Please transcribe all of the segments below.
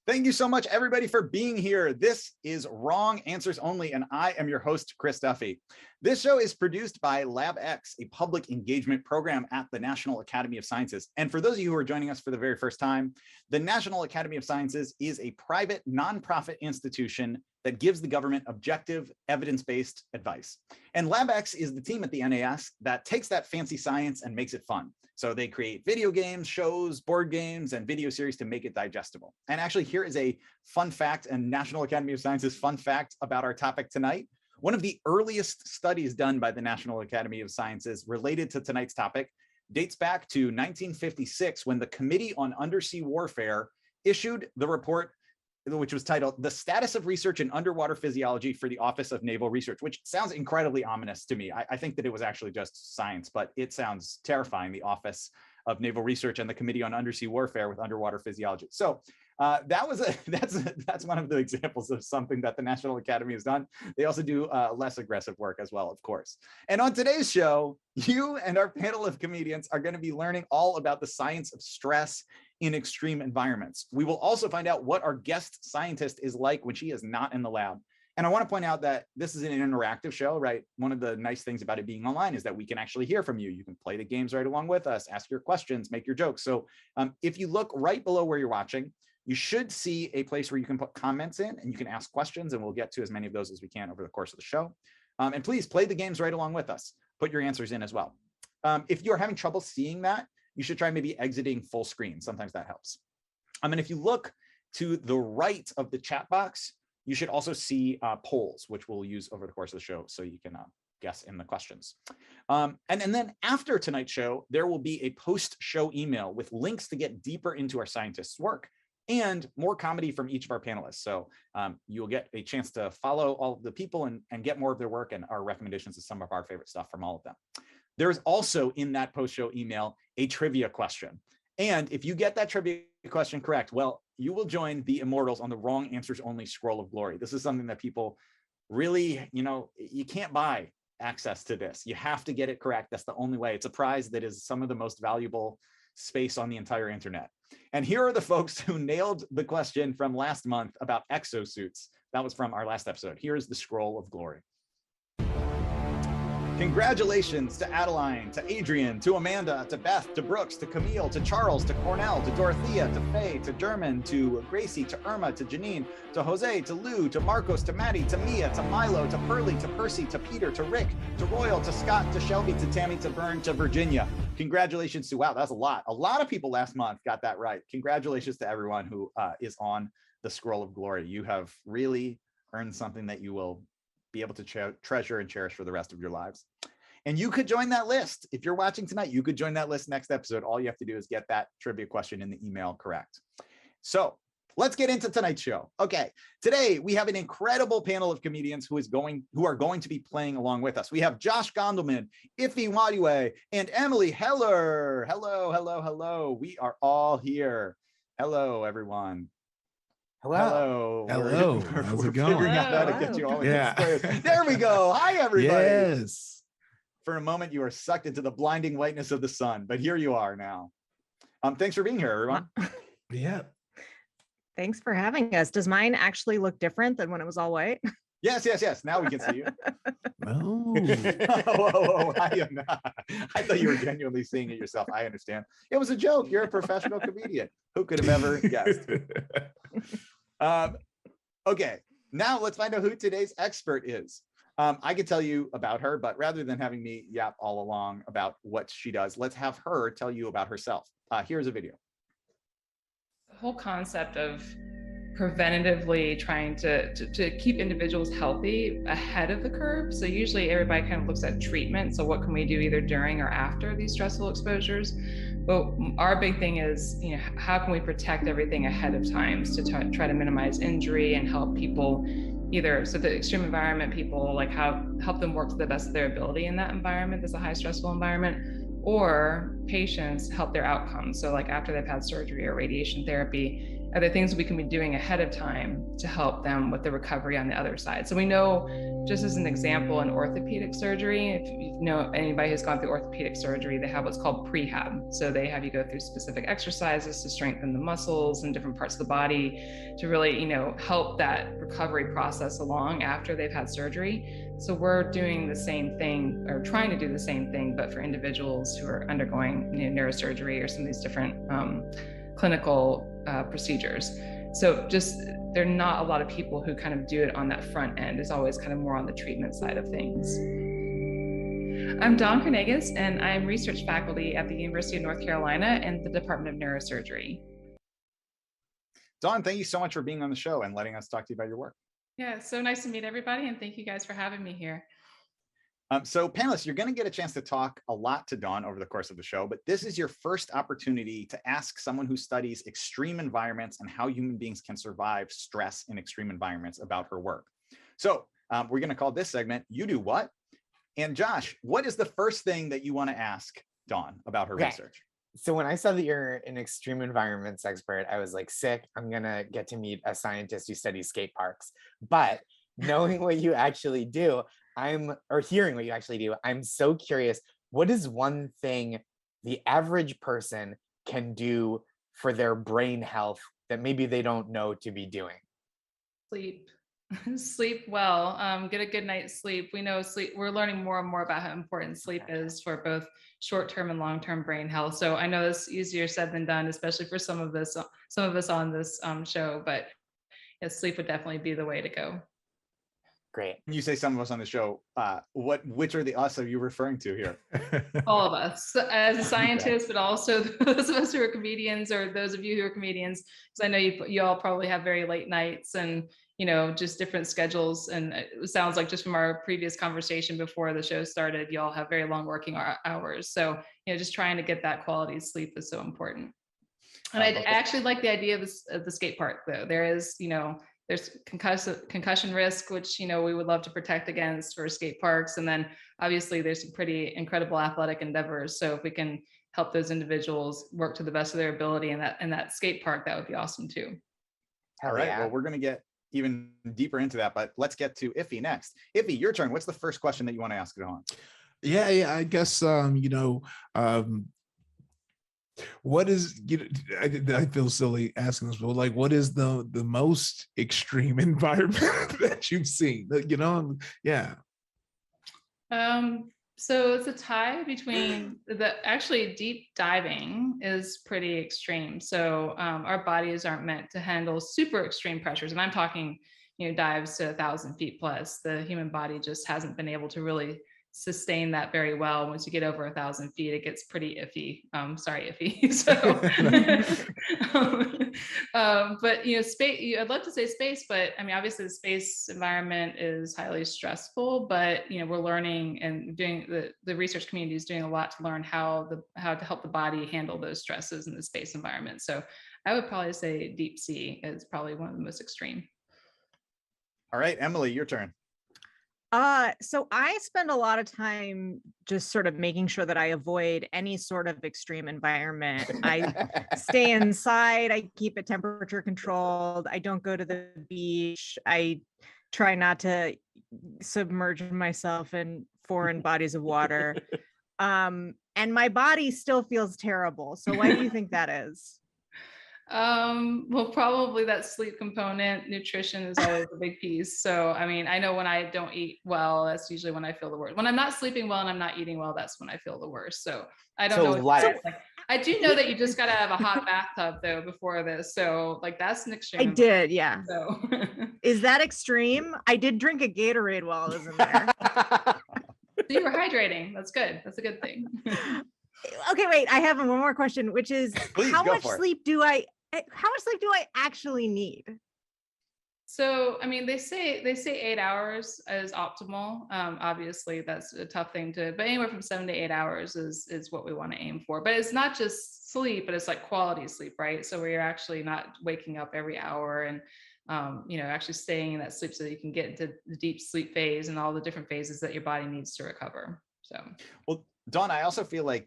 Thank you so much, everybody, for being here. This is Wrong Answers Only, and I am your host, Chris Duffy. This show is produced by LabX, a public engagement program at the National Academy of Sciences. And for those of you who are joining us for the very first time, the National Academy of Sciences is a private nonprofit institution that gives the government objective, evidence-based advice. And LabX is the team at the NAS that takes that fancy science and makes it fun. So they create video games, shows, board games, and video series to make it digestible. And actually, here is a fun fact and National Academy of Sciences fun fact about our topic tonight. One of the earliest studies done by the National Academy of Sciences related to tonight's topic dates back to 1956, when the Committee on Undersea Warfare issued the report, which was titled "The Status of Research in Underwater Physiology for the Office of Naval Research," which sounds incredibly ominous to me. I think that it was actually just science, but it sounds terrifying, the Office of Naval Research and the Committee on Undersea Warfare with Underwater Physiology. So that's one of the examples of something that the National Academy has done. They also do less aggressive work as well, of course. And on today's show, you and our panel of comedians are going to be learning all about the science of stress in extreme environments. We will also find out what our guest scientist is like when she is not in the lab. And I want to point out that this is an interactive show, right? One of the nice things about it being online is that we can actually hear from you. You can play the games right along with us, ask your questions, make your jokes. So if you look right below where you're watching, you should see a place where you can put comments in and you can ask questions, and we'll get to as many of those as we can over the course of the show. And please play the games right along with us. Put your answers in as well. If you're having trouble seeing that, you should try maybe exiting full screen. Sometimes that helps. And if you look to the right of the chat box, you should also see polls, which we'll use over the course of the show so you can guess in the questions. And then after tonight's show, there will be a post-show email with links to get deeper into our scientists' work and more comedy from each of our panelists. So you'll get a chance to follow all of the people and get more of their work and our recommendations of some of our favorite stuff from all of them. There's also in that post-show email a trivia question. And if you get that trivia question correct, well, you will join the immortals on the Wrong Answers Only Scroll of Glory. This is something that people really, you can't buy access to this. You have to get it correct. That's the only way. It's a prize that is some of the most valuable space on the entire internet. And here are the folks who nailed the question from last month about exosuits. That was from our last episode. Here's the Scroll of Glory. Congratulations to Adeline, to Adrian, to Amanda, to Beth, to Brooks, to Camille, to Charles, to Cornell, to Dorothea, to Faye, to German, to Gracie, to Irma, to Janine, to Jose, to Lou, to Marcos, to Maddie, to Mia, to Milo, to Pearlie, to Percy, to Peter, to Rick, to Royal, to Scott, to Shelby, to Tammy, to Vern, to Virginia. Congratulations to, wow, that's a lot. A lot of people last month got that right. Congratulations to everyone who is on the Scroll of Glory. You have really earned something that you will be able to treasure and cherish for the rest of your lives. And you could join that list. If you're watching tonight, you could join that list next episode. All you have to do is get that trivia question in the email correct. So let's get into tonight's show. Okay, today we have an incredible panel of comedians who are going to be playing along with us. We have Josh Gondelman, Ife Wadiwe, and Emily Heller. Hello, hello, hello. We are all here. Hello, everyone. Hello. Hello. How's it going? Figuring out how to get you all in There we go. Hi, everybody. Yes. For a moment, you were sucked into the blinding whiteness of the sun, but here you are now. Thanks for being here, everyone. Yeah. Thanks for having us. Does mine actually look different than when it was all white? Yes. Now we can see you. Oh. Whoa. I thought you were genuinely seeing it yourself. I understand. It was a joke. You're a professional comedian. Who could have ever guessed? Okay, now let's find out who today's expert is. I could tell you about her, but rather than having me yap all along about what she does, let's have her tell you about herself. Here's a video. The whole concept of preventatively trying to keep individuals healthy ahead of the curve. So usually everybody kind of looks at treatment. So what can we do either during or after these stressful exposures? But our big thing is, how can we protect everything ahead of time to try to minimize injury and help people either, so the extreme environment people, like help them work to the best of their ability in that environment, that's a high stressful environment, or patients help their outcomes. So like after they've had surgery or radiation therapy, are there things we can be doing ahead of time to help them with the recovery on the other side? So we know, just as an example, in orthopedic surgery, if you know anybody who's gone through orthopedic surgery, they have what's called prehab. So they have you go through specific exercises to strengthen the muscles in different parts of the body to really, help that recovery process along after they've had surgery. So we're doing the same thing, or trying to do the same thing, but for individuals who are undergoing neurosurgery or some of these different clinical procedures. So just, there are not a lot of people who kind of do it on that front end. It's always kind of more on the treatment side of things. I'm Dawn Kernagis, and I'm research faculty at the University of North Carolina and the Department of Neurosurgery. Dawn, thank you so much for being on the show and letting us talk to you about your work. Yeah, it's so nice to meet everybody, and thank you guys for having me here. So panelists, you're going to get a chance to talk a lot to Dawn over the course of the show, but this is your first opportunity to ask someone who studies extreme environments and how human beings can survive stress in extreme environments about her work. So we're going to call this segment, You Do What? And Josh, what is the first thing that you want to ask Dawn about her research? So when I saw that you're an extreme environments expert, I was like, sick, I'm going to get to meet a scientist who studies skate parks. But knowing what you actually do, hearing what you actually do, I'm so curious, what is one thing the average person can do for their brain health that maybe they don't know to be doing? Sleep. Sleep well, get a good night's sleep. We know sleep, we're learning more and more about how important sleep is for both short-term and long-term brain health. So I know it's easier said than done, especially for some of us on this show, but yes, sleep would definitely be the way to go. Great. When you say some of us on the show, which are the us are you referring to here? All of us as a scientist, but also those of us who are comedians, or those of you who are comedians, because I know you all probably have very late nights and just different schedules. And it sounds like just from our previous conversation before the show started, you all have very long working hours. So just trying to get that quality sleep is so important. And I actually like the idea of the skate park, though. There's concussion risk, which we would love to protect against for skate parks, and then obviously there's some pretty incredible athletic endeavors. So if we can help those individuals work to the best of their ability in that skate park, that would be awesome too. All right. Well, we're going to get even deeper into that, but let's get to Iffy next. Iffy, your turn. What's the first question that you want to ask Dawn? Yeah. I guess what is, I feel silly asking this, but like, what is the most extreme environment that you've seen? Yeah. So it's a tie between actually deep diving is pretty extreme. So our bodies aren't meant to handle super extreme pressures. And I'm talking, dives to 1,000 feet plus. The human body just hasn't been able to really sustain that very well. Once you get over 1,000 feet, it gets pretty iffy. Sorry, iffy. So, but space. I'd love to say space, but I mean, obviously, the space environment is highly stressful. But we're learning and doing the research community is doing a lot to learn how to help the body handle those stresses in the space environment. So, I would probably say deep sea is probably one of the most extreme. All right, Emily, your turn. So I spend a lot of time just sort of making sure that I avoid any sort of extreme environment. I stay inside, I keep it temperature controlled. I don't go to the beach. I try not to submerge myself in foreign bodies of water. And my body still feels terrible. So why do you think that is? Well, probably that sleep component. Nutrition is always a big piece. So, I mean, I know when I don't eat well, that's usually when I feel the worst. When I'm not sleeping well and I'm not eating well, that's when I feel the worst. So I don't know. I do know that you just got to have a hot bathtub though before this. So like that's an extreme. I did. Yeah. So is that extreme? I did drink a Gatorade while I was in there. So you were hydrating. That's good. That's a good thing. Okay, wait. I have one more question, which is how much sleep do I actually need? So, I mean, they say 8 hours is optimal. Obviously, that's a tough thing but anywhere from 7 to 8 hours is what we want to aim for. But it's not just sleep, but it's like quality sleep, right? So where you're actually not waking up every hour and actually staying in that sleep so that you can get into the deep sleep phase and all the different phases that your body needs to recover. So, well, Dawn, I also feel like,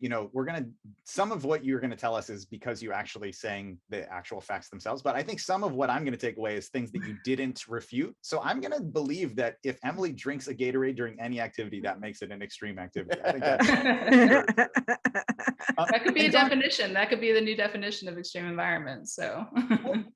some of what you're going to tell us is because you actually saying the actual facts themselves. But I think some of what I'm going to take away is things that you didn't refute. So I'm going to believe that if Emily drinks a Gatorade during any activity, that makes it an extreme activity. I think that's that could be a Dawn, definition. That could be the new definition of extreme environments. So,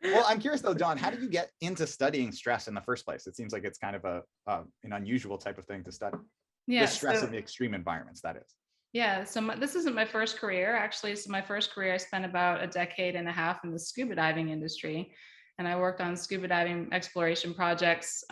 well, I'm curious though, Dawn, how did you get into studying stress in the first place? It seems like it's kind of an unusual type of thing to study. Yeah, the stress of the extreme environments, that is. Yeah, so this isn't my first career, actually. So my first career, I spent about a decade and a half in the scuba diving industry. And I worked on scuba diving exploration projects,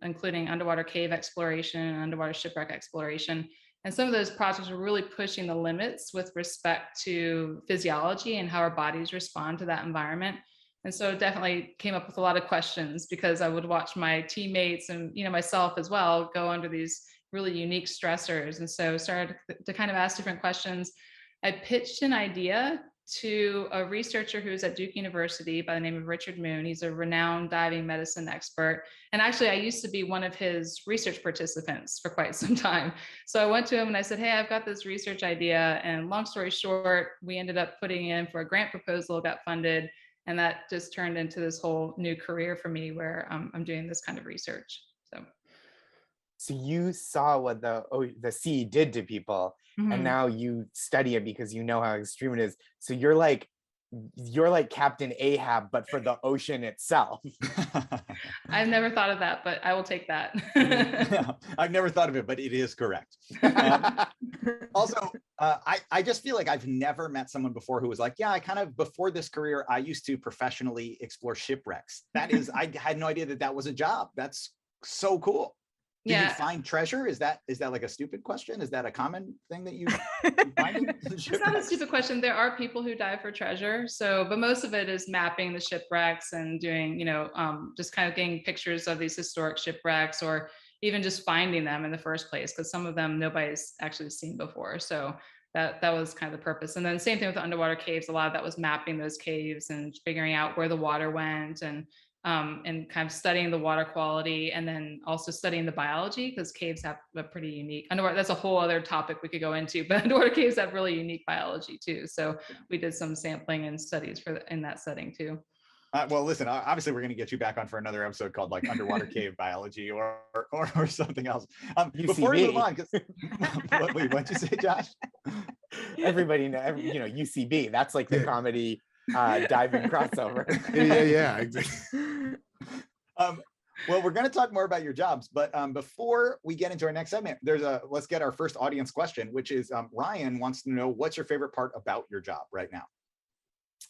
including underwater cave exploration and underwater shipwreck exploration. And some of those projects were really pushing the limits with respect to physiology and how our bodies respond to that environment. And so it definitely came up with a lot of questions, because I would watch my teammates and myself as well go under these really unique stressors. And so started to kind of ask different questions. I pitched an idea to a researcher who's at Duke University by the name of Richard Moon. He's a renowned diving medicine expert. And actually, I used to be one of his research participants for quite some time. So I went to him and I said, hey, I've got this research idea. And long story short, we ended up putting in for a grant proposal, got funded. And that just turned into this whole new career for me where I'm doing this kind of research. So you saw what the sea did to people, and now you study it because you know how extreme it is. So you're like Captain Ahab, but for the ocean itself. I've never thought of that, but I will take that. I've never thought of it, but it is correct. Also, I just feel like I've never met someone before who was like, yeah, before this career, I used to professionally explore shipwrecks. That is, I had no idea that was a job. That's so cool. Do you find treasure? Is that like a stupid question? Is that a common thing that you find? It's not a stupid question. There are people who dive for treasure. So, but most of it is mapping the shipwrecks and doing, just kind of getting pictures of these historic shipwrecks, or even just finding them in the first place, because some of them nobody's actually seen before. So that was kind of the purpose. And then same thing with the underwater caves. A lot of that was mapping those caves and figuring out where the water went, and kind of studying the water quality, and then also studying the biology, because caves have a pretty unique underwater. That's a whole other topic we could go into, but underwater caves have really unique biology too. So we did some sampling and studies in that setting too. Well, listen, obviously we're going to get you back on for another episode called like underwater cave biology or something else. Before we move on, what'd you say, Josh? Everybody know, UCB. That's like the comedy diving crossover. Yeah, exactly. Well, we're going to talk more about your jobs, but before we get into our next segment, let's get our first audience question, which is Ryan wants to know, what's your favorite part about your job right now?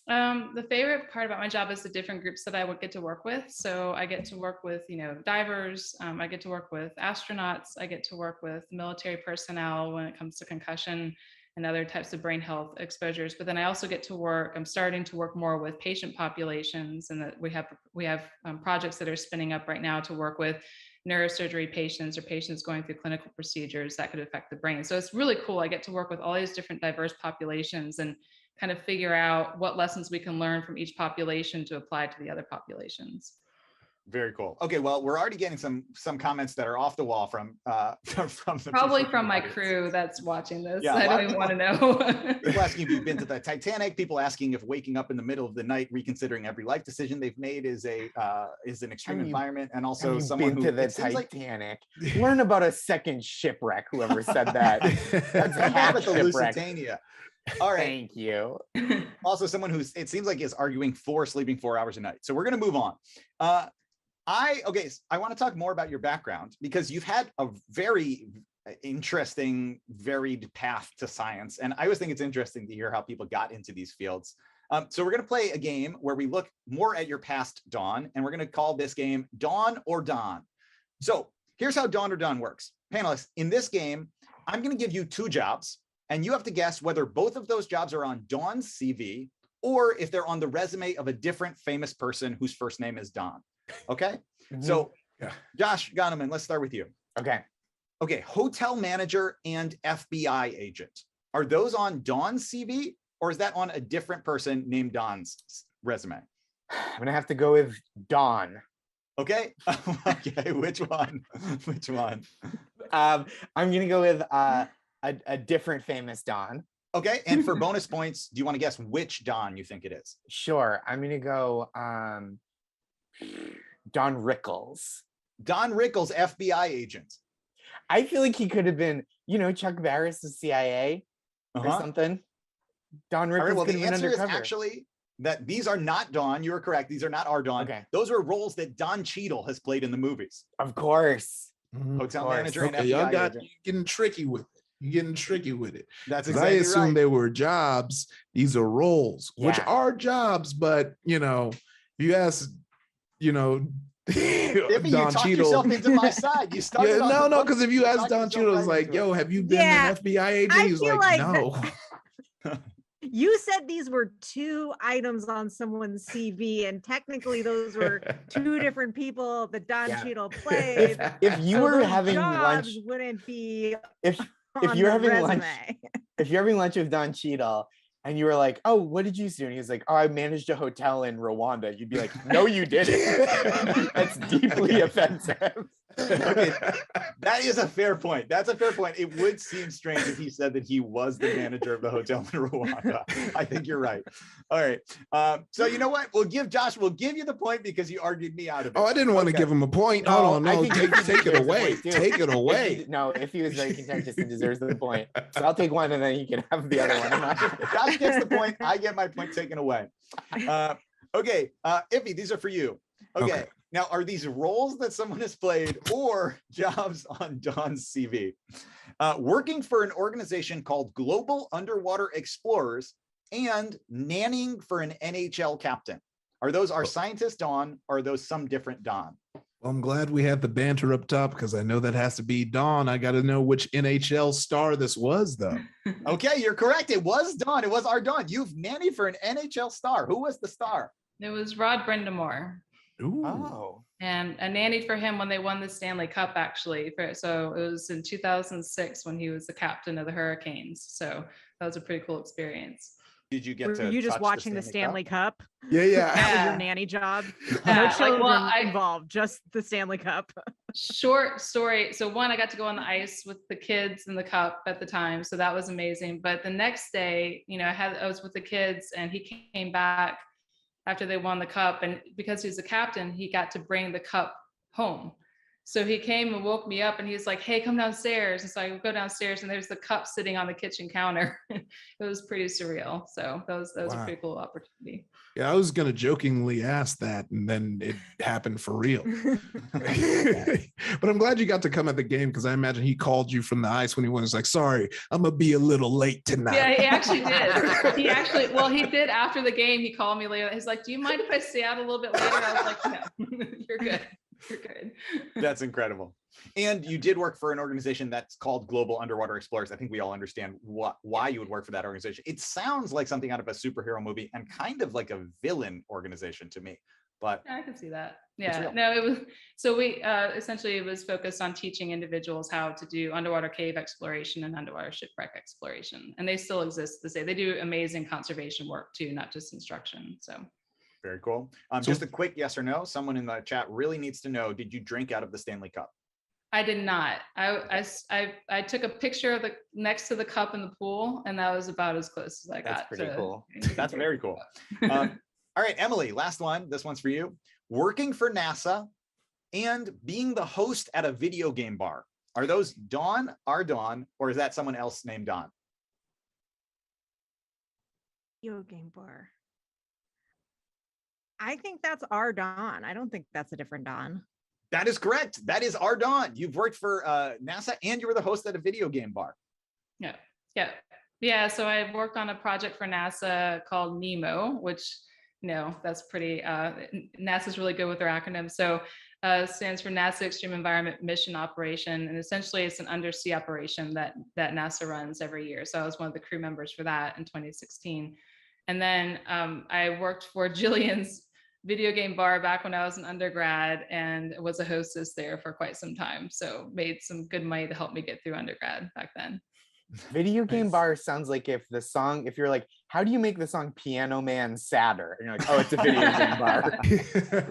The favorite part about my job is the different groups that I would get to work with. So I get to work with, divers. I get to work with astronauts. I get to work with military personnel when it comes to concussion and other types of brain health exposures. But then I also get to work, I'm starting to work more with patient populations, and that we have projects that are spinning up right now to work with neurosurgery patients or patients going through clinical procedures that could affect the brain. So it's really cool. I get to work with all these different diverse populations and kind of figure out what lessons we can learn from each population to apply to the other populations. Very cool. Okay, well, we're already getting some comments that are off the wall from probably from my crew that's watching this. Yeah, I don't even want to know. People asking if you've been to the Titanic. People asking if waking up in the middle of the night, reconsidering every life decision they've made, is an extreme environment. And also someone who to the Titanic. Learn about a second shipwreck. Whoever said that. That's a half the shipwreck. Lusitania. All right. Thank you. Also, someone who it seems like is arguing for sleeping 4 hours a night. So we're going to move on. I want to talk more about your background, because you've had a very interesting, varied path to science. And I always think it's interesting to hear how people got into these fields. So we're going to play a game where we look more at your past, Dawn, and we're going to call this game Dawn or Don. So here's how Dawn or Don works. Panelists, in this game, I'm going to give you 2 jobs, and you have to guess whether both of those jobs are on Dawn's CV or if they're on the resume of a different famous person whose first name is Don. Okay. Mm-hmm. So Josh Goneman, let's start with you. Okay. Hotel manager and FBI agent. Are those on Dawn's CV, or is that on a different person named Don's resume? I'm going to have to go with Don. Okay. Okay. Which one? I'm going to go with a different famous Don. Okay, and for bonus points, do you want to guess which Don you think it is? Sure, I'm gonna go Don Rickles. Don Rickles, FBI agent. I feel like he could have been, Chuck Barris, the CIA or something. Don Rickles well, could the have been answer undercover. is actually that these are not Don. You are correct. These are not our Don. Okay. Those were roles that Don Cheadle has played in the movies. Of course. Hotel course. manager and Okay, FBI y'all agent. you're getting tricky with it. You're getting tricky with it. That's 'Cause exactly I assume right. they were jobs. These are roles, which Yeah. are jobs, but you ask, If you Don talked Cheadle. yourself into my side, you started. Yeah, on the no, book, because if you ask talked Don yourself Cheadle, it's right like, into it. yo, have you been Yeah, an FBI agent? I He's feel like, like no. You said these were 2 items on someone's CV, and technically those were 2 different people that Don Yeah. Cheadle played. If you So were those having lunch, jobs wouldn't be if on you're the having resume. lunch, if you're having lunch with Don Cheadle and you were like, oh, what did you do? And he was like, oh, I managed a hotel in Rwanda. You'd be like, no, you didn't. That's deeply offensive. Okay, that is a fair point. That's a fair point. It would seem strange if he said that he was the manager of the hotel in Rwanda. I think you're right. All right. So you know what? We'll give you the point because you argued me out of it. Oh, I didn't want to give him a point. Hold on, I no, think take it deserves the away. point, too. Take it away. If he was very contentious, he deserves the point. So I'll take one and then he can have the other one. Josh gets the point. I get my point taken away. Okay, Iffy, these are for you. Okay. Now, are these roles that someone has played or jobs on Don's CV? Working for an organization called Global Underwater Explorers and nannying for an NHL captain. Are those our scientist Don or are those some different Don? Well, I'm glad we had the banter up top because I know that has to be Don. I got to know which NHL star this was, though. Okay, you're correct. It was Don. It was our Don. You've nannied for an NHL star. Who was the star? It was Rod Brindamore. Ooh. Oh. And I nannied for him when they won the Stanley Cup, actually. So it was in 2006 when he was the captain of the Hurricanes. So that was a pretty cool experience. Did you get Were to you just touch watching the Stanley Cup? Yeah. That was Yeah. your nanny job? Yeah, No like, children well, involved, just the Stanley Cup. Short story. So one, I got to go on the ice with the kids in the cup at the time. So that was amazing. But the next day, I was with the kids and he came back after they won the cup. And because he was the captain, he got to bring the cup home. So he came and woke me up and he's like, hey, come downstairs. And so I go downstairs and there's the cup sitting on the kitchen counter. It was pretty surreal. So that was Wow. a pretty cool opportunity. Yeah, I was going to jokingly ask that, and then it happened for real. But I'm glad you got to come at the game because I imagine he called you from the ice when he was like, sorry, I'm going to be a little late tonight. Yeah, he actually did. He did after the game. He called me later. He's like, do you mind if I stay out a little bit later? I was like, no, you're good. You're good. That's incredible. And you did work for an organization that's called Global Underwater Explorers. I think we all understand why you would work for that organization. It sounds like something out of a superhero movie and kind of like a villain organization to me. But I can see that. Yeah, no, it was, so we essentially it was focused on teaching individuals how to do underwater cave exploration and underwater shipwreck exploration. And they still exist to say they do amazing conservation work too, not just instruction. So very cool. Just a quick yes or no. Someone in the chat really needs to know, did you drink out of the Stanley Cup? I did not. I took a picture of next to the cup in the pool, and that was about as close as I got. That's pretty cool. That's very cool. All right, Emily, last one. This one's for you. Working for NASA and being the host at a video game bar. Are those Don, our Don, or is that someone else named Don? Video game bar. I think that's our Don. I don't think that's a different Don. That is correct. That is our Don. You've worked for NASA and you were the host at a video game bar. Yeah. So I worked on a project for NASA called NEMO, which, that's pretty, NASA's really good with their acronyms. So stands for NASA Extreme Environment Mission Operation. And essentially it's an undersea operation that NASA runs every year. So I was one of the crew members for that in 2016. And then I worked for Jillian's video game bar back when I was an undergrad and was a hostess there for quite some time. So made some good money to help me get through undergrad back then. Video game Nice. bar sounds like if you're like, how do you make the song Piano Man sadder? And you're like, oh, it's a video game bar.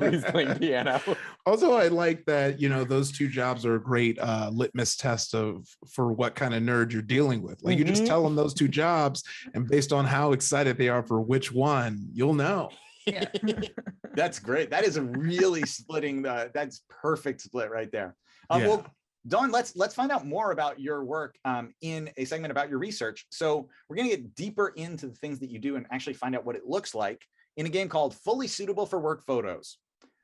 He's playing piano. Also, I like that, those two jobs are a great litmus test for what kind of nerd you're dealing with. Like, you just tell them those two jobs, and based on how excited they are for which one, you'll know. Yeah. That's great. That is a really that's perfect split right there. Yeah. Well, Dawn, let's find out more about your work in a segment about your research. So we're going to get deeper into the things that you do and actually find out what it looks like in a game called Fully Suitable for Work Photos.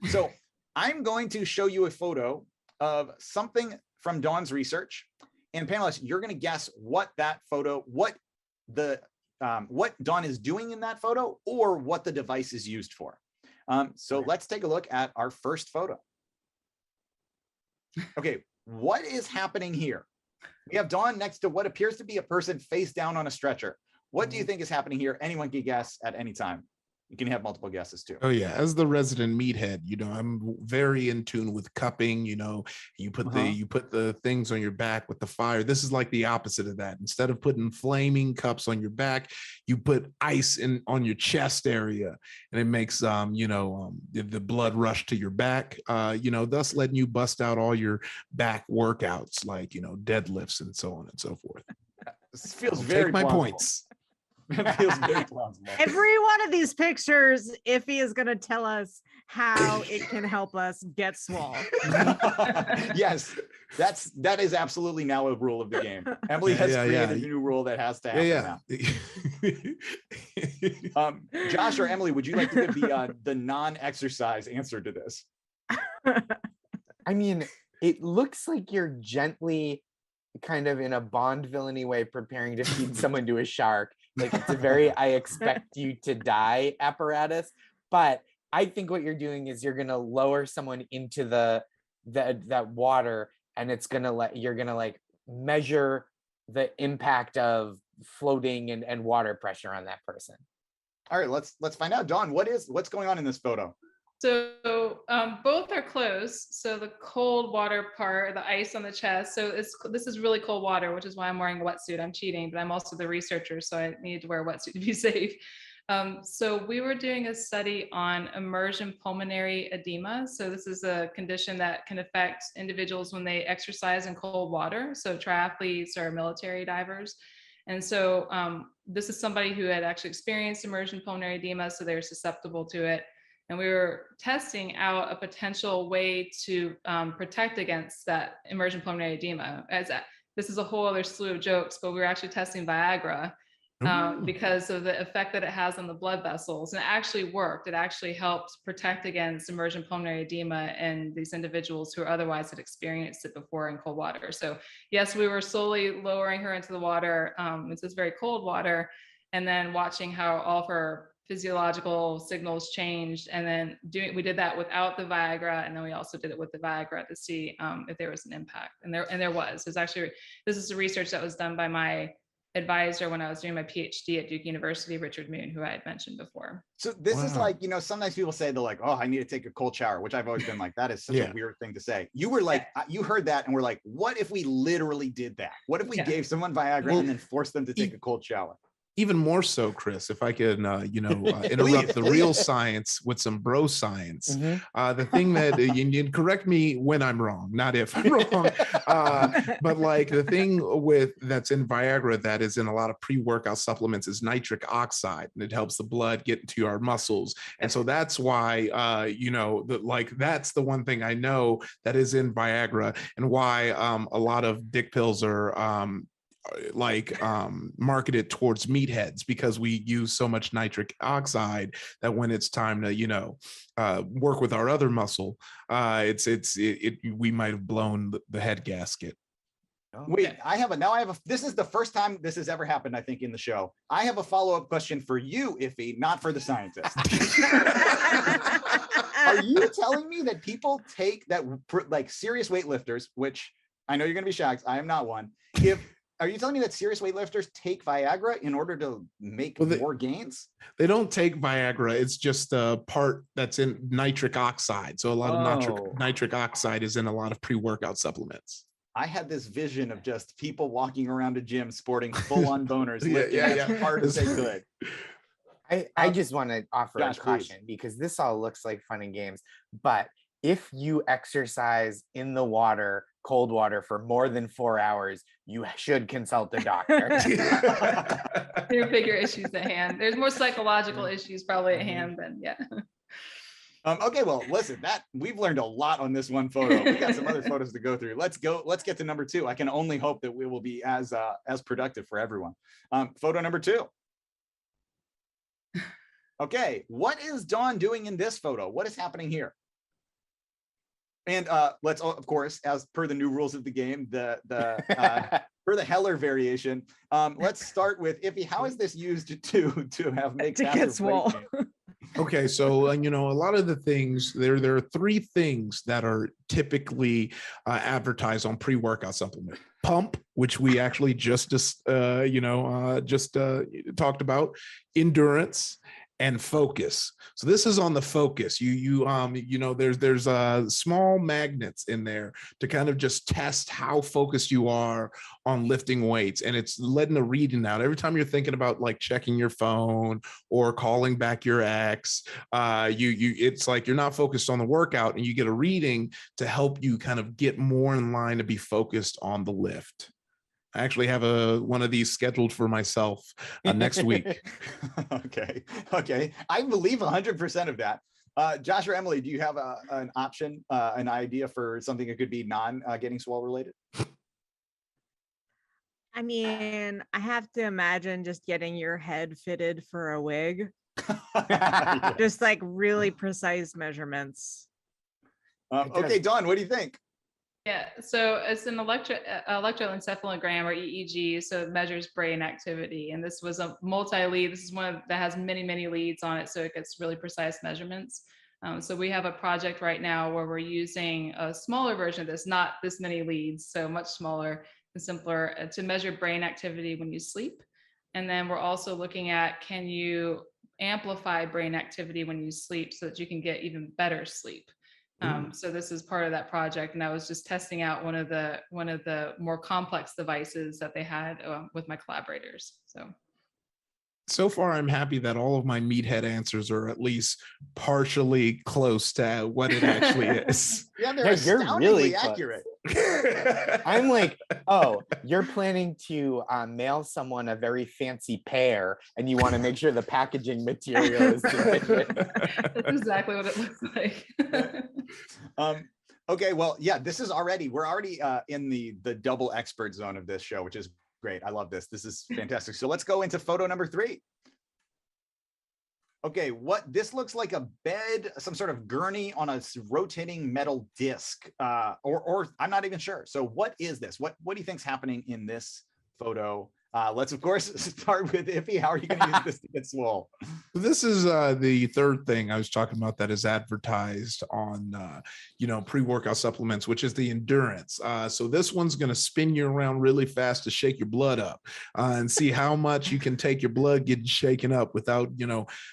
So I'm going to show you a photo of something from Dawn's research, and panelists, you're going to guess what Dawn is doing in that photo, or what the device is used for. So let's take a look at our first photo. Okay, what is happening here? We have Dawn next to what appears to be a person face down on a stretcher. What do you think is happening here? Anyone can guess at any time. You can have multiple guesses too. Oh yeah, as the resident meathead, I'm very in tune with cupping. You put the things on your back with the fire. This is like the opposite of that. Instead of putting flaming cups on your back, you put ice on your chest area, and it makes the blood rush to your back. Thus letting you bust out all your back workouts like deadlifts and so on and so forth. This feels very take my plausible. Points. It feels very plausible. Every one of these pictures, Iffy is going to tell us how it can help us get swole. Yes, that is absolutely now a rule of the game. Emily has created a new rule that has to happen now. Josh or Emily, would you like to give the non-exercise answer to this? I mean, it looks like you're gently, kind of in a Bond villainy way, preparing to feed someone to a shark. Like, it's a very I expect you to die apparatus. But I think what you're doing is you're gonna lower someone into that water, and you're gonna like measure the impact of floating and water pressure on that person. All right, let's find out. Dawn, what's going on in this photo? So both are closed. So the cold water part, the ice on the chest. So this is really cold water, which is why I'm wearing a wetsuit. I'm cheating, but I'm also the researcher, so I needed to wear a wetsuit to be safe. So we were doing a study on immersion pulmonary edema. So this is a condition that can affect individuals when they exercise in cold water. So triathletes or military divers. And so this is somebody who had actually experienced immersion pulmonary edema, so they're susceptible to it. And we were testing out a potential way to protect against that immersion pulmonary edema. This is a whole other slew of jokes, but we were actually testing Viagra because of the effect that it has on the blood vessels. And it actually worked. It actually helped protect against immersion pulmonary edema in these individuals who otherwise had experienced it before in cold water. So yes, we were slowly lowering her into the water. It's this very cold water, and then watching how all of her physiological signals changed, and then we did that without the Viagra, and then we also did it with the Viagra to see if there was an impact, and there was. This is a research that was done by my advisor when I was doing my PhD at Duke University, Richard Moon, who I had mentioned before. So this is like, sometimes people say they're like, oh, I need to take a cold shower, which I've always been like, that is such a weird thing to say. You were like, you heard that and we're like, what if we literally did that? What if we gave someone Viagra and then forced them to take a cold shower? Even more so, Chris, if I could, interrupt the real science with some bro science. The thing that you correct me when I'm wrong, not if I'm wrong, but like the thing that's in Viagra that is in a lot of pre-workout supplements is nitric oxide, and it helps the blood get into our muscles. And so that's why, that's the one thing I know that is in Viagra, and why a lot of dick pills are marketed towards meatheads, because we use so much nitric oxide that when it's time to work with our other muscle, we might have blown the head gasket. Wait, this is the first time this has ever happened, I think, in the show. I have a follow-up question for you, Iffy, not for the scientist. Are you telling me that people take that, like serious weightlifters, which I know you're gonna be shocked, I am not one, are you telling me that serious weightlifters take Viagra in order to make more gains? They don't take Viagra. It's just a part that's in nitric oxide. So a lot of nitric oxide is in a lot of pre-workout supplements. I had this vision of just people walking around a gym sporting full-on boners, lifting as hard as they could. I just want to offer Josh, a caution because this all looks like fun and games, but if you exercise in the water, cold water, for more than 4 hours, you should consult a doctor. There are bigger issues at hand. There's more psychological issues probably at hand than Okay, well, listen, we've learned a lot on this one photo. We got some other photos to go through. Let's get to number 2. I can only hope that we will be as productive for everyone. Photo number 2. Okay, what is Dawn doing in this photo? What is happening here? And let's, of course, as per the new rules of the game, for the Heller variation, let's start with Iffy. How is this used to make to get swole? Okay, so a lot of the things there are 3 things that are typically advertised on pre-workout supplement. Pump, which we actually just talked about, endurance, and focus. So this is on the focus. There's small magnets in there to kind of just test how focused you are on lifting weights, and it's letting a reading out every time you're thinking about like checking your phone or calling back your ex. It's like you're not focused on the workout, and you get a reading to help you kind of get more in line to be focused on the lift. I actually have one of these scheduled for myself next week. Okay. I believe 100% of that. Josh or Emily, do you have an option, an idea for something that could be getting swole related? I mean, I have to imagine just getting your head fitted for a wig. Just like really precise measurements. Okay, Dawn, what do you think? Yeah, so it's an electroencephalogram, or EEG, so it measures brain activity. And this was a multi-lead. This is one that has many, many leads on it, so it gets really precise measurements. So we have a project right now where we're using a smaller version of this, not this many leads, so much smaller and simpler, to measure brain activity when you sleep. And then we're also looking at, can you amplify brain activity when you sleep so that you can get even better sleep? So this is part of that project, and I was just testing out one of the more complex devices that they had with my collaborators. So far, I'm happy that all of my meathead answers are at least partially close to what it actually is. Yeah, they're astoundingly really accurate. I'm like, oh, you're planning to mail someone a very fancy pear, and you want to make sure the packaging material is sufficient. That's exactly what it looks like. Okay, well, yeah, we're already in the double expert zone of this show, which is great. I love this. This is fantastic. So let's go into photo number 3. Okay, this looks like a bed, some sort of gurney on a rotating metal disc, or I'm not even sure. So what is this? What do you think's happening in this photo? Let's, of course, start with Iffy. How are you going to use this to get swole? This is the third thing I was talking about that is advertised on, pre-workout supplements, which is the endurance. So this one's going to spin you around really fast to shake your blood up and see how much you can take your blood getting shaken up without,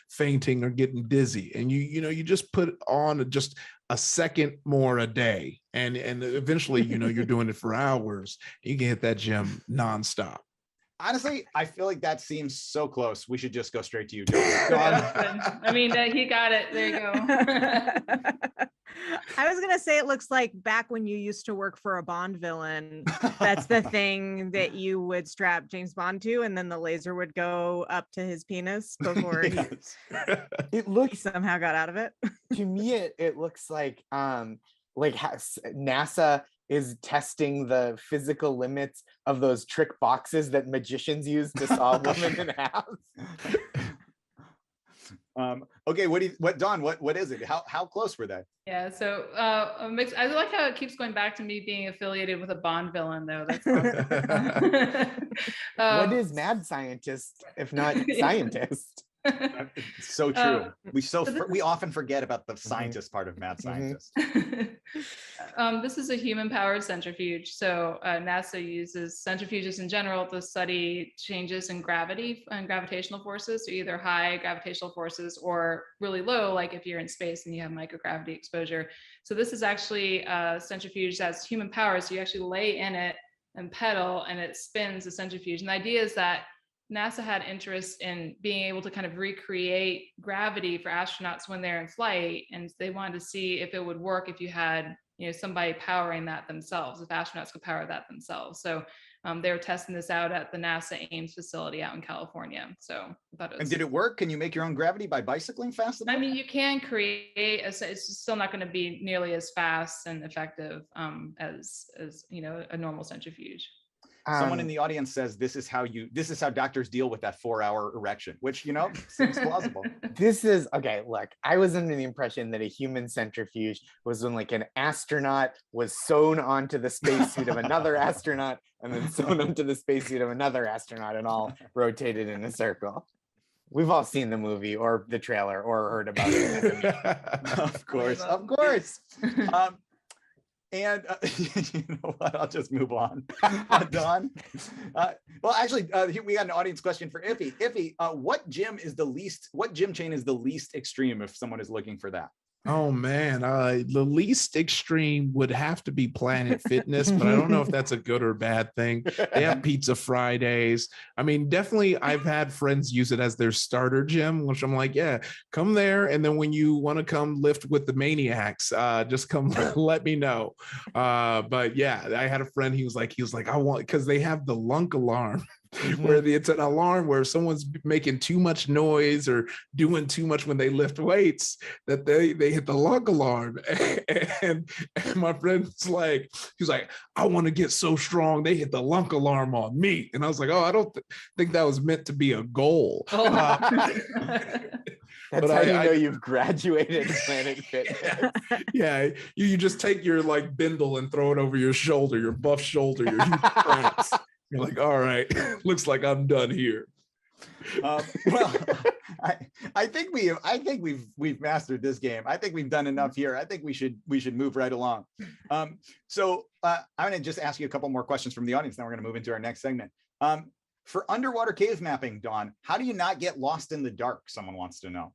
fainting or getting dizzy. And you just put on just a second more a day. And eventually, you're doing it for hours. You can hit that gym nonstop. Honestly, I feel like that seems so close. We should just go straight to you, John. I mean, he got it. There you go. I was going to say it looks like back when you used to work for a Bond villain. That's the thing that you would strap James Bond to, and then the laser would go up to his penis before it looks somehow got out of it. To me, it looks like NASA is testing the physical limits of those trick boxes that magicians use to solve women in house. Okay, Dawn, what is it? How close were they? Yeah, so I like how it keeps going back to me being affiliated with a Bond villain, though. That's awesome. What is mad scientist if not scientist? It's so true. We often forget about the Mhm. scientist part of mad Mhm. scientists. This is a human-powered centrifuge. So NASA uses centrifuges in general to study changes in gravity and gravitational forces, so either high gravitational forces or really low, like if you're in space and you have microgravity exposure. So this is actually a centrifuge that's human powered. So you actually lay in it and pedal and it spins the centrifuge. And the idea is that NASA had interest in being able to kind of recreate gravity for astronauts when they're in flight. And they wanted to see if it would work if you had, somebody powering that themselves, if astronauts could power that themselves. So they were testing this out at the NASA Ames facility out in California. So I thought it was. And did it work? Can you make your own gravity by bicycling fast enough? I mean, you can create, it's still not going to be nearly as fast and effective as a normal centrifuge. Someone in the audience says this is how doctors deal with that 4-hour erection, which seems plausible. This is okay. Look, I was under the impression that a human centrifuge was when like an astronaut was sewn onto the spacesuit of another astronaut and then sewn onto the spacesuit of another astronaut and all rotated in a circle. We've all seen the movie or the trailer or heard about it. Of course. And you know what? I'll just move on. Don. Well, actually, we got an audience question for Iffy. Iffy, what gym chain is the least extreme if someone is looking for that? Oh man, the least extreme would have to be Planet Fitness, but I don't know if that's a good or bad thing. They have Pizza Fridays. I mean, definitely I've had friends use it as their starter gym, which I'm like, yeah, come there. And then when you want to come lift with the maniacs, just come let me know. But yeah, I had a friend, he was like, I want, because they have the lunk alarm. Where it's an alarm where someone's making too much noise or doing too much when they lift weights, that they hit the lunk alarm. And my friend's like, he's like, I want to get so strong, they hit the lunk alarm on me. And I was like, oh, I don't think that was meant to be a goal. That's how you know you've graduated Planet Fitness. Yeah, you just take your like bindle and throw it over your shoulder, your buff shoulder, your huge cramps. You're like, all right, looks like I'm done here. Well, I think we've mastered this game. I think we've done enough here. I think we should move right along. So I'm going to just ask you a couple more questions from the audience. Then we're going to move into our next segment. For underwater cave mapping, Dawn, how do you not get lost in the dark? Someone wants to know.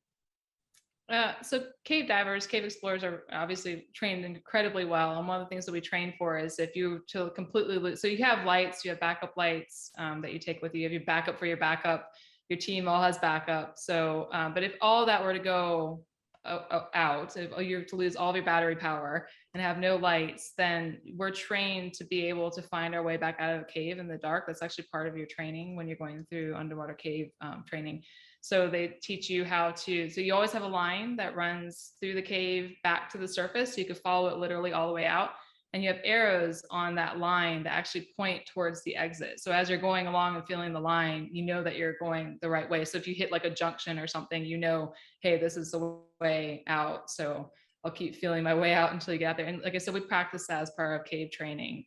So cave divers, cave explorers are obviously trained incredibly well. And one of the things that we train for is if you to completely lose, so you have lights, you have backup lights that you take with you. You have your backup for your backup. Your team all has backup. So, but if all that were to go out, if you were to lose all of your battery power and have no lights, then we're trained to be able to find our way back out of a cave in the dark. That's actually part of your training when you're going through underwater cave training. So they teach you so you always have a line that runs through the cave back to the surface. So you could follow it literally all the way out. And you have arrows on that line that actually point towards the exit. So as you're going along and feeling the line, you know that you're going the right way. So if you hit like a junction or something, you know, hey, this is the way out. So I'll keep feeling my way out until you get there. And like I said, we practice that as part of cave training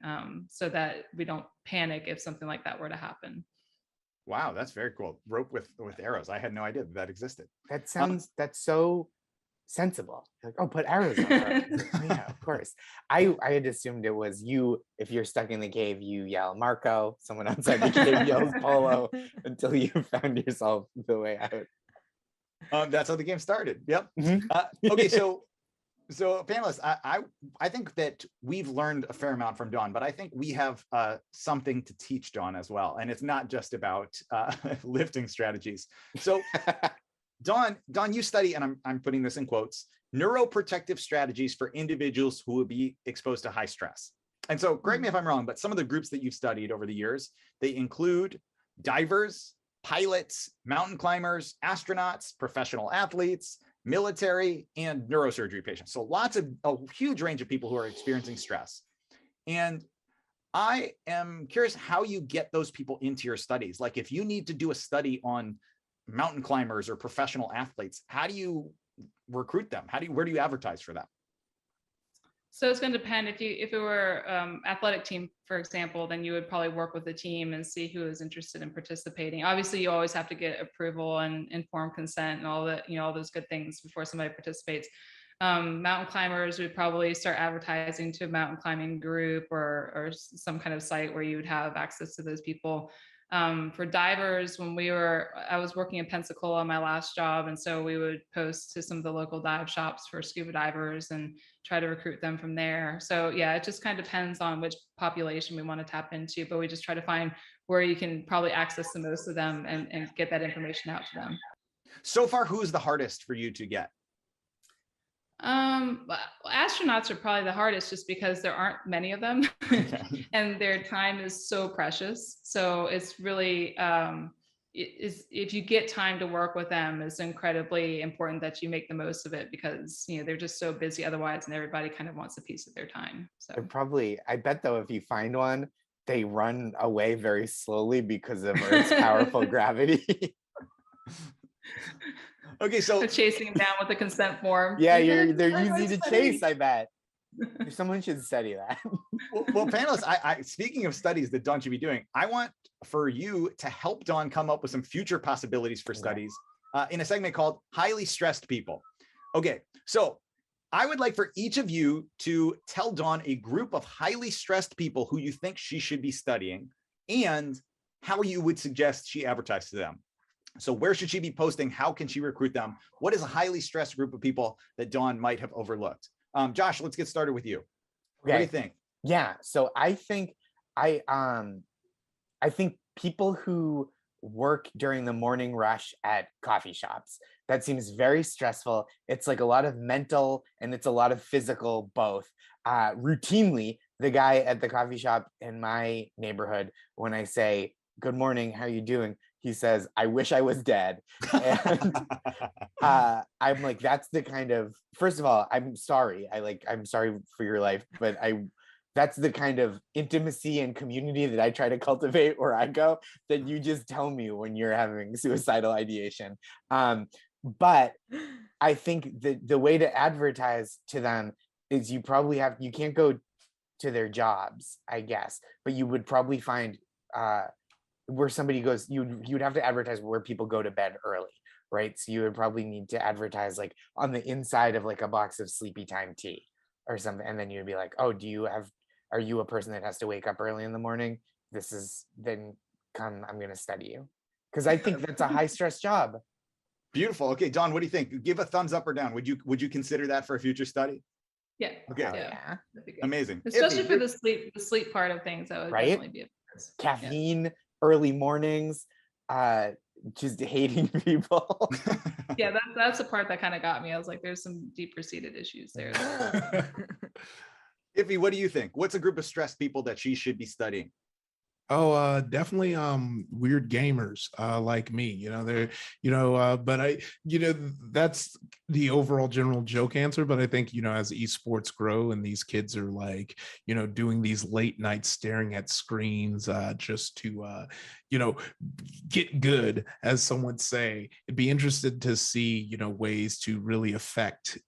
so that we don't panic if something like that were to happen. Wow, that's very cool. Rope with arrows. I had no idea that existed. That's so sensible. Like, oh, put arrows on it. Yeah, of course. I had assumed it was you. If you're stuck in the cave, you yell Marco. Someone outside the cave yells Polo until you found yourself the way out. That's how the game started. Yep. Mm-hmm. Okay, so panelists, I think that we've learned a fair amount from Dawn, but I think we have something to teach Dawn as well, and it's not just about lifting strategies. So. Dawn, you study, and I'm putting this in quotes, neuroprotective strategies for individuals who will be exposed to high stress. And so correct me if I'm wrong, but some of the groups that you've studied over the years, they include divers, pilots, mountain climbers, astronauts, professional athletes, military, and neurosurgery patients. So a huge range of people who are experiencing stress. And I am curious how you get those people into your studies. Like if you need to do a study on mountain climbers or professional athletes, how do you recruit them? Where do you advertise for them? So it's going to depend. If it were athletic team, for example, then you would probably work with the team and see who is interested in participating. Obviously, you always have to get approval and informed consent and all that, all those good things before somebody participates. Mountain climbers would probably start advertising to a mountain climbing group or some kind of site where you would have access to those people. For divers, I was working in Pensacola on my last job. And so we would post to some of the local dive shops for scuba divers and try to recruit them from there. So yeah, it just kind of depends on which population we want to tap into, but we just try to find where you can probably access the most of them and get that information out to them. So far, who's the hardest for you to get? Astronauts are probably the hardest just because there aren't many of them and their time is so precious. So it's really, if you get time to work with them, it's incredibly important that you make the most of it because, they're just so busy otherwise and everybody kind of wants a piece of their time. So I bet though, if you find one, they run away very slowly because of Earth's powerful gravity. Okay, so chasing them down with the consent form. Yeah, they're easy to chase, I bet. Someone should study that. Well, panelists, I speaking of studies that Dawn should be doing, I want for you to help Dawn come up with some future possibilities for studies in a segment called Highly Stressed People. Okay, so I would like for each of you to tell Dawn a group of highly stressed people who you think she should be studying and how you would suggest she advertise to them. So where should she be posting? How can she recruit them? What is a highly stressed group of people that Dawn might have overlooked? Josh, let's get started with you. Okay. What do you think? Yeah, so I think people who work during the morning rush at coffee shops, that seems very stressful. It's like a lot of mental and it's a lot of physical both. Routinely, the guy at the coffee shop in my neighborhood, when I say, "Good morning, how are you doing?" he says, "I wish I was dead." And I'm like, that's the kind of, first of all, I'm sorry. I'm sorry for your life, but that's the kind of intimacy and community that I try to cultivate where I go, that you just tell me when you're having suicidal ideation. But I think the way to advertise to them is you can't go to their jobs, I guess, but you would probably find, where somebody goes, you'd have to advertise where people go to bed early, right? So you would probably need to advertise like on the inside of like a box of sleepy time tea or something. And then you'd be like, "Oh, are you a person that has to wake up early in the morning? Then come, I'm going to study you." Because I think that's a high stress job. Beautiful. Okay, Dawn, what do you think? Give a thumbs up or down. Would you consider that for a future study? Yeah. Okay. Yeah. Amazing. Especially for the sleep part of things, that would definitely be a plus. Caffeine, early mornings, just hating people. Yeah, that's the part that kind of got me. I was like, there's some deeper seated issues there. Iffy, what do you think? What's a group of stressed people that she should be studying? Oh, definitely weird gamers like me, but that's the overall general joke answer. But I think, as esports grow and these kids are like, doing these late nights staring at screens just to, get good, as some would say, it'd be interested to see, ways to really affect,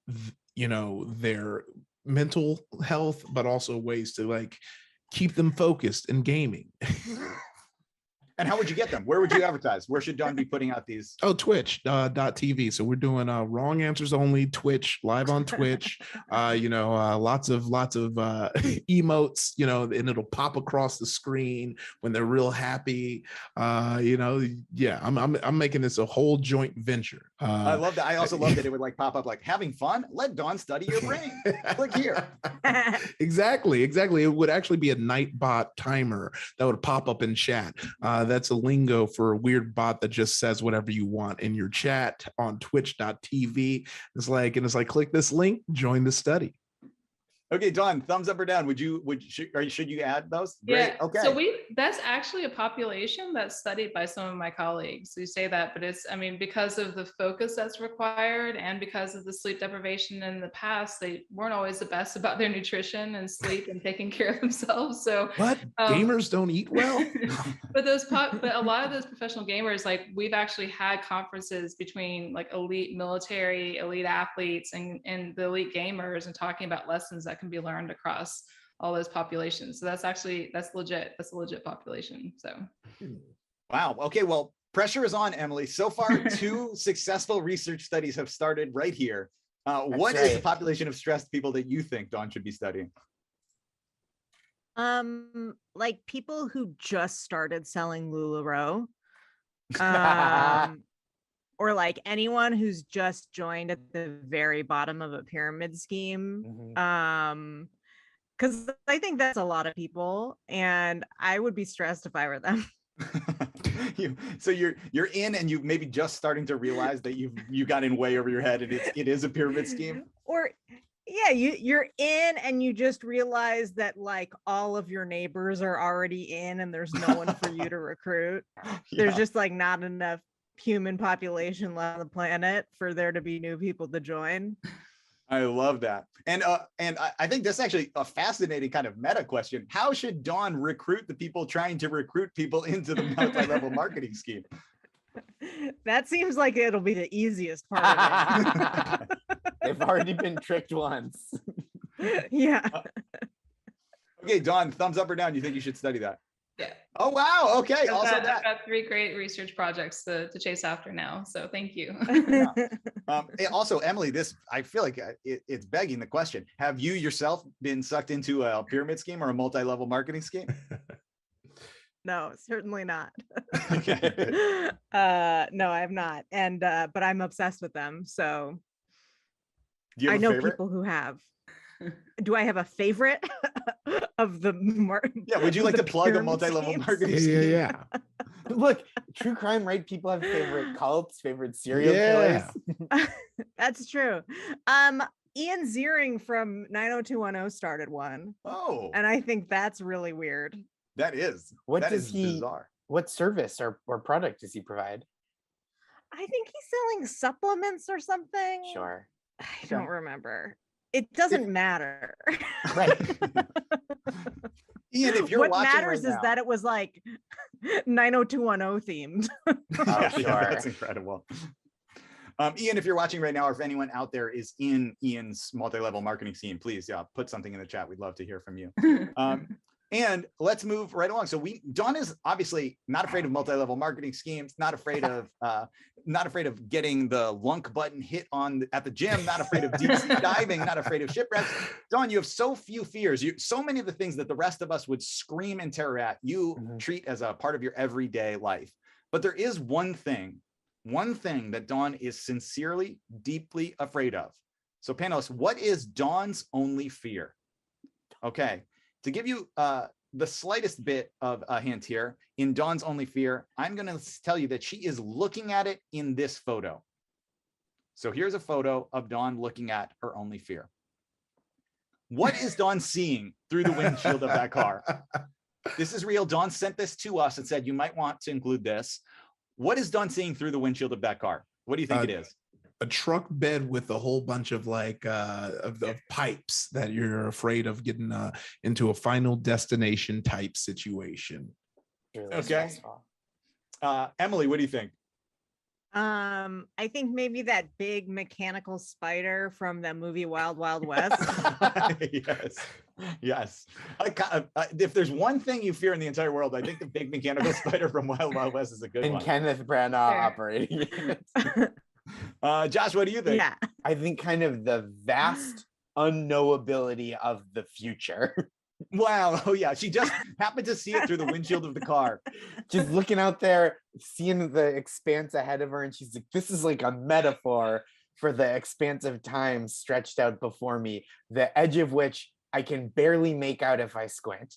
their mental health, but also ways to like keep them focused in gaming. And how would you get them? Where would you advertise? Where should Dawn be putting out these? Oh, Twitch.tv. So we're doing wrong answers only, Twitch, live on Twitch. Lots of emotes, and it'll pop across the screen when they're real happy. Yeah, I'm making this a whole joint venture. I love that. I also love that it would like pop up like, having fun? Let Dawn study your brain. Click here. Exactly. It would actually be a Nightbot timer that would pop up in chat. That's a lingo for a weird bot that just says whatever you want in your chat on twitch.tv. It's like, click this link, join the study. Okay, Dawn, thumbs up or down? Should you add those? Great. Yeah. Okay. So that's actually a population that's studied by some of my colleagues who say that, but because of the focus that's required and because of the sleep deprivation in the past, they weren't always the best about their nutrition and sleep and taking care of themselves. So what? Gamers don't eat well? but a lot of those professional gamers, like we've actually had conferences between like elite military, elite athletes and the elite gamers and talking about lessons that can be learned across all those populations. So that's legit. That's a legit population. So. Wow. Okay. Well, pressure is on, Emily. So far, 2 successful research studies have started right here. What is the population of stressed people that you think Dawn should be studying? Like people who just started selling LuLaRoe, or like anyone who's just joined at the very bottom of a pyramid scheme. Because I think that's a lot of people, and I would be stressed if I were them. So you're in, and you maybe just starting to realize that you got in way over your head, and it is a pyramid scheme. Or yeah, you're in, and you just realize that like all of your neighbors are already in, and there's no one for you to recruit. There's just like not enough human population left on the planet for there to be new people to join. I love that. And I think that's actually a fascinating kind of meta question. How should Dawn recruit the people trying to recruit people into the multi-level marketing scheme? That seems like it'll be the easiest part of it. They've already been tricked once. Yeah. Okay, Dawn, thumbs up or down? You think you should study that? Yeah. Oh, wow. Okay. I've got 3 great research projects to chase after now. So thank you. Also, Emily, I feel like it's begging the question. Have you yourself been sucked into a pyramid scheme or a multi-level marketing scheme? No, certainly not. Okay. No, I have not. And but I'm obsessed with them. So I know people who have. Do I have a favorite of the Yeah, would you like to plug a multi-level marketing scheme? Yeah. Look, true crime, right? People have favorite cults, favorite serial killers. That's true. Ian Ziering from 90210 started one. Oh. And I think that's really weird. That is. What that does is he bizarre. What service or product does he provide? I think he's selling supplements or something. Sure. I don't remember. It doesn't matter. Right. Ian, if you're what watching matters right is now, that it was like 90210 themed. Yeah, sure. that's incredible. Ian, if you're watching right now, or if anyone out there is in Ian's multi-level marketing scene, please put something in the chat. We'd love to hear from you. And let's move right along. So Dawn is obviously not afraid of multi-level marketing schemes, not afraid of getting the lunk button hit at the gym, not afraid of deep sea diving, not afraid of shipwrecks. Dawn, you have so few fears. So many of the things that the rest of us would scream in terror at, you treat as a part of your everyday life. But there is one thing that Dawn is sincerely, deeply afraid of. So panelists, what is Dawn's only fear? Okay. To give you the slightest bit of a hint here, in Dawn's only fear, I'm going to tell you that she is looking at it in this photo. So here's a photo of Dawn looking at her only fear. What is Dawn seeing through the windshield of that car? This is real. Dawn sent this to us and said, you might want to include this. What is Dawn seeing through the windshield of that car? What do you think it is? A truck bed with a whole bunch of like of pipes that you're afraid of getting into a final destination type situation. Really okay. Emily, what do you think? I think maybe that big mechanical spider from the movie Wild Wild West. Yes. If there's one thing you fear in the entire world, I think the big mechanical spider from Wild Wild West is a good one. And Kenneth Branagh operating it. Josh, what do you think? Yeah, I think kind of the vast unknowability of the future. Wow. Oh yeah, she just happened to see it through the windshield of the car. Just looking out there, seeing the expanse ahead of her, and she's like, this is like a metaphor for the expanse of time stretched out before me, the edge of which I can barely make out if I squint.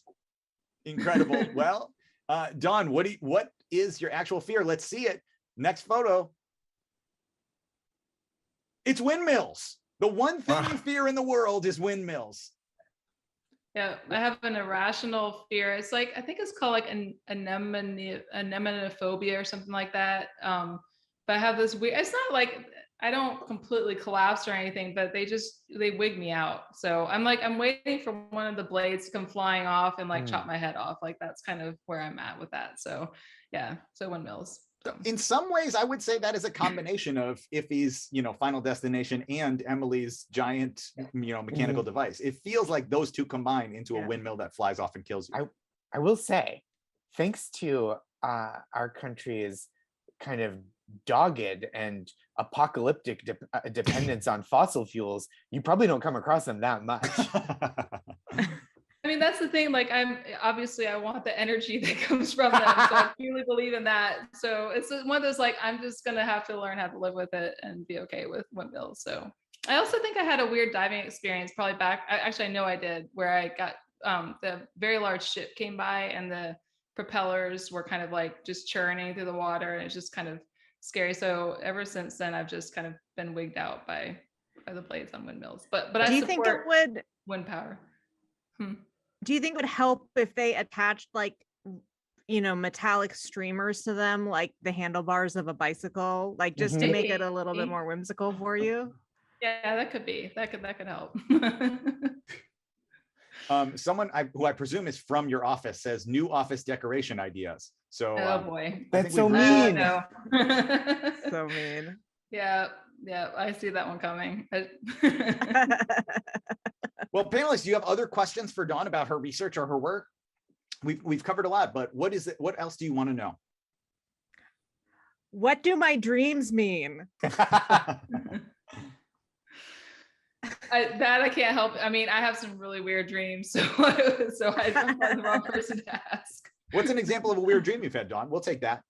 Incredible. Well, Dawn, what is your actual fear? Let's see it. Next photo. It's windmills. The one thing you fear in the world is windmills. Yeah, I have an irrational fear. It's like, I think it's called like anemone-phobia or something like that. But I have this weird, it's not like, I don't completely collapse or anything, but they wig me out. So I'm waiting for one of the blades to come flying off and like chop my head off. Like that's kind of where I'm at with that. So yeah, so windmills. In some ways, I would say that is a combination of Iffy's, Final Destination and Emily's giant, mechanical device. It feels like those two combine into a windmill that flies off and kills you. I will say, thanks to our country's kind of dogged and apocalyptic dependence on fossil fuels, you probably don't come across them that much. I mean, that's the thing. Like, I want the energy that comes from them. So I truly believe in that. So it's one of those, like, I'm just going to have to learn how to live with it and be okay with windmills. So I also think I had a weird diving experience probably back. Actually, I know I did, where I got the very large ship came by and the propellers were kind of like just churning through the water. And it's just kind of scary. So ever since then, I've just kind of been wigged out by the blades on windmills. But I think it would wind power. Do you think it would help if they attached metallic streamers to them, like the handlebars of a bicycle, like just to make it a little bit more whimsical for you? Yeah, that could be. That could help. Someone who I presume is from your office says new office decoration ideas. So oh boy, that's so mean. No. So mean. Yeah, I see that one coming. Well, panelists, do you have other questions for Dawn about her research or her work? We've covered a lot, but what else do you want to know? What do my dreams mean? That I can't help. I mean, I have some really weird dreams, so I'm the wrong person to ask. What's an example of a weird dream you've had, Dawn? We'll take that.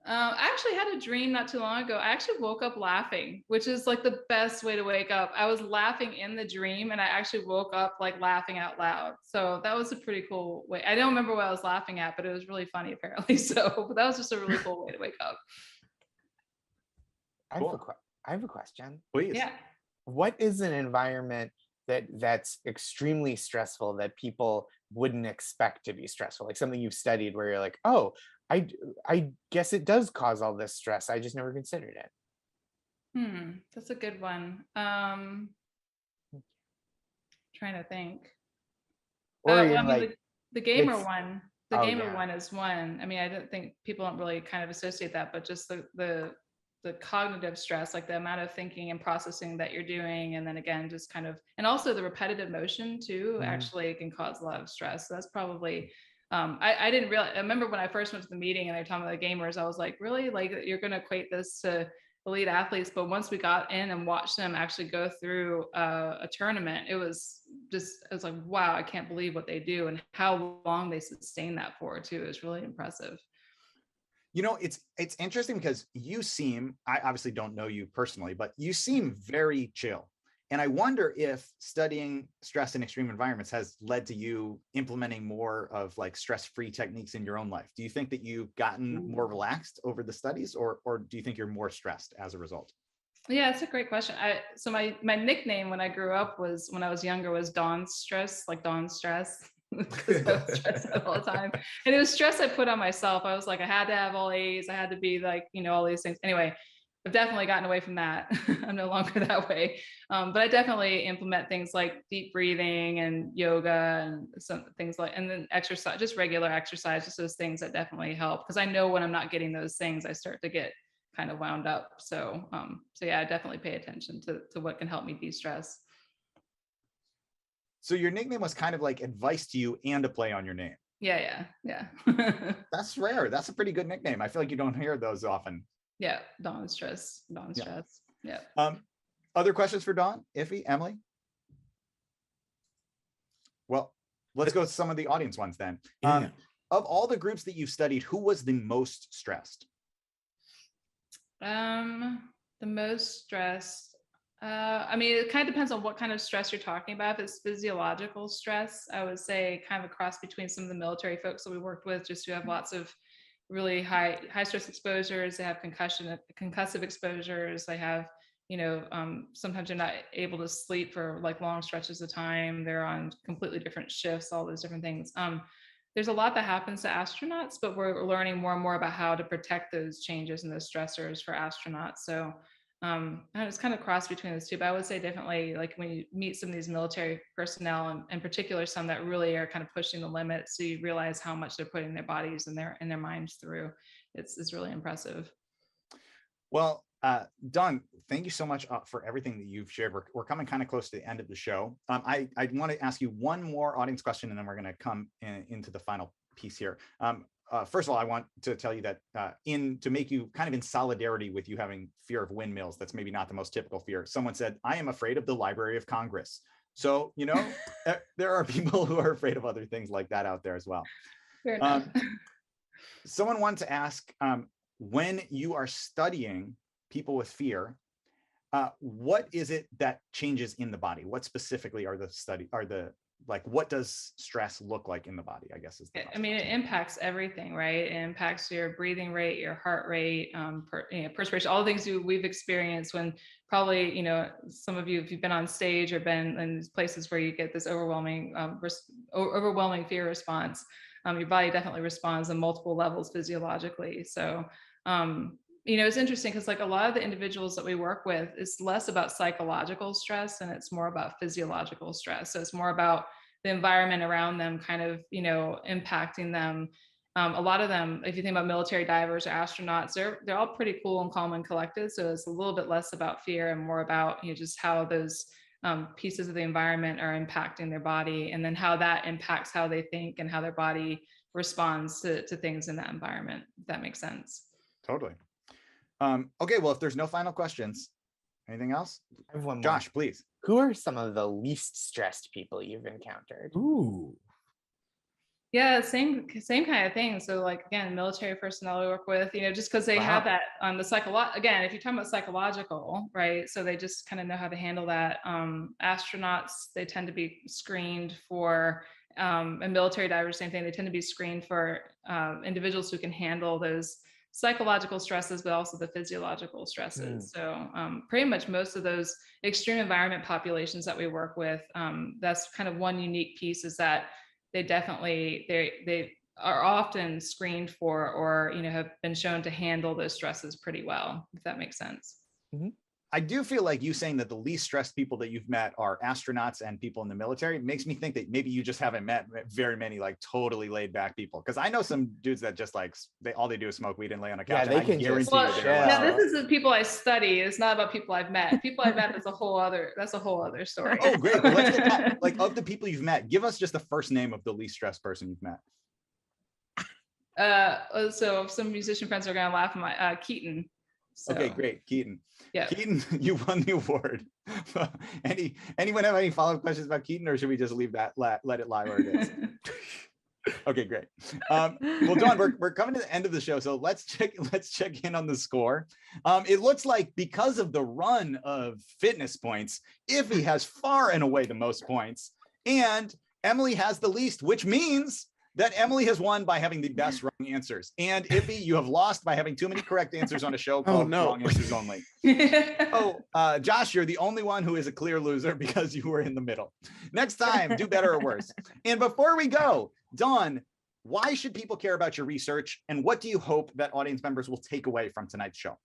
I actually had a dream not too long ago. I actually woke up laughing, which is like the best way to wake up. I was laughing in the dream and I actually woke up like laughing out loud. So that was a pretty cool way. I don't remember what I was laughing at, but it was really funny apparently. So that was just a really cool way to wake up. I have a question. Please. Yeah. What is an environment that's extremely stressful that people wouldn't expect to be stressful? Like something you've studied where you're like, oh, I guess it does cause all this stress. I just never considered it. That's a good one. Trying to think. Or the gamer one. The gamer one is one. I mean, I don't think people don't really kind of associate that, but just the cognitive stress, like the amount of thinking and processing that you're doing, and then again, just kind of, and also the repetitive motion too, actually can cause a lot of stress. So that's probably. I didn't realize. I remember when I first went to the meeting and they were talking about the gamers, I was like, really? Like you're going to equate this to elite athletes? But once we got in and watched them actually go through a tournament, it was like, wow, I can't believe what they do and how long they sustain that for too. It was really impressive. It's interesting because you seem, I obviously don't know you personally, but you seem very chill. And I wonder if studying stress in extreme environments has led to you implementing more of like stress-free techniques in your own life. Do you think that you've gotten more relaxed over the studies, or do you think you're more stressed as a result? Yeah, it's a great question. So my nickname when I grew up when I was younger was Dawn Stress, like Dawn Stress. Because I was stressed out all the time. And it was stress I put on myself. I was like, I had to have all A's. I had to be like, all these things. Anyway, I've definitely gotten away from that. I'm no longer that way. But I definitely implement things like deep breathing and yoga and some things and then exercise, just regular exercise, just those things that definitely help. Because I know when I'm not getting those things, I start to get kind of wound up. So yeah, I definitely pay attention to what can help me de-stress. So your nickname was kind of like advice to you and a play on your name. Yeah. That's rare. That's a pretty good nickname. I feel like you don't hear those often. Yeah, Dawn Stress. Yeah. Other questions for Dawn, Iffy, Emily? Well, let's go to some of the audience ones then. Of all the groups that you've studied, who was the most stressed? The most stressed. I mean, it kind of depends on what kind of stress you're talking about. If it's physiological stress, I would say kind of a cross between some of the military folks that we worked with, just who have lots of really high stress exposures. They have concussive exposures. They have, sometimes they're not able to sleep for like long stretches of time. They're on completely different shifts, all those different things. There's a lot that happens to astronauts, but we're learning more and more about how to protect those changes and those stressors for astronauts. So it's kind of cross between those two, but I would say definitely like when you meet some of these military personnel, and in particular some that really are kind of pushing the limits, so you realize how much they're putting their bodies and their minds through. it's really impressive. Well, Dawn, thank you so much for everything that you've shared. We're coming kind of close to the end of the show. I want to ask you one more audience question, and then we're going to come into the final piece here. First of all, I want to tell you that to make you kind of in solidarity with you having fear of windmills, that's maybe not the most typical fear. Someone said, I am afraid of the Library of Congress. So, you know, there are people who are afraid of other things like that out there as well. Fair enough. Someone wanted to ask, when you are studying people with fear, what is it that changes in the body? What specifically what does stress look like in the body, I guess is the I mean, it impacts everything, right? It impacts your breathing rate, your heart rate, perspiration, all the things we've experienced when probably, you know, some of you, if you've been on stage or been in places where you get this overwhelming fear response, your body definitely responds on multiple levels physiologically. So, you know, it's interesting because like a lot of the individuals that we work with, it's less about psychological stress and it's more about physiological stress. So it's more about the environment around them kind of, you know, impacting them. A lot of them, if you think about military divers or astronauts, they're all pretty cool and calm and collected. So it's a little bit less about fear and more about, you know, just how those pieces of the environment are impacting their body, and then how that impacts how they think and how their body responds to things in that environment, if that makes sense. Totally. Okay, well, if there's no final questions, anything else? I have one more. Josh, please. Who are some of the least stressed people you've encountered? Ooh. Yeah, same kind of thing. So like, again, military personnel we work with, you know, just because they have that on the again, if you're talking about psychological, right? So they just kind of know how to handle that. Astronauts, they tend to be screened for, and military divers, same thing. They tend to be screened for individuals who can handle those psychological stresses, but also the physiological stresses. So pretty much most of those extreme environment populations that we work with, that's kind of one unique piece, is that they definitely, they are often screened for, or, you know, have been shown to handle those stresses pretty well, if that makes sense. Mm-hmm. I do feel like you saying that the least stressed people that you've met are astronauts and people in the military makes me think that maybe you just haven't met very many like totally laid back people. Because I know some dudes that just like all they do is smoke weed and lay on a couch. Yeah, they can guarantee just you they're now this is the people I study. It's not about people I've met. People I've met, that's a whole other story. Oh, great. Well, let's get that. Like, of the people you've met, give us just the first name of the least stressed person you've met. So some musician friends are gonna laugh at my Keaton. So. Okay, great. Keaton. Yeah. Keaton, you won the award. Anyone have any follow-up questions about Keaton, or should we just leave that, let it lie where it is? Okay, great. Well, Dawn, we're coming to the end of the show, so let's check in on the score. It looks like because of the run of fitness points, Iffy has far and away the most points, and Emily has the least, which means that Emily has won by having the best wrong answers. And Iffy, you have lost by having too many correct answers on a show called Wrong Answers Only. Josh, you're the only one who is a clear loser because you were in the middle. Next time, do better or worse. And before we go, Dawn, why should people care about your research? And what do you hope that audience members will take away from tonight's show?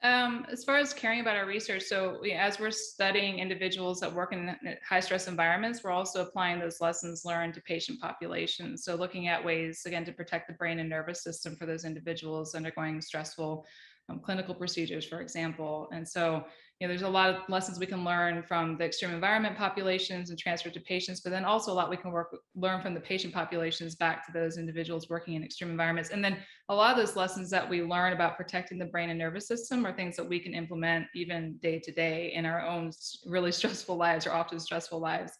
As far as caring about our research, so as we're studying individuals that work in high stress environments, we're also applying those lessons learned to patient populations. So looking at ways, again, to protect the brain and nervous system for those individuals undergoing stressful clinical procedures, for example. And so, you know, there's a lot of lessons we can learn from the extreme environment populations and transfer to patients, but then also a lot we can learn from the patient populations back to those individuals working in extreme environments. And then a lot of those lessons that we learn about protecting the brain and nervous system are things that we can implement even day to day in our own really stressful lives, or often stressful lives.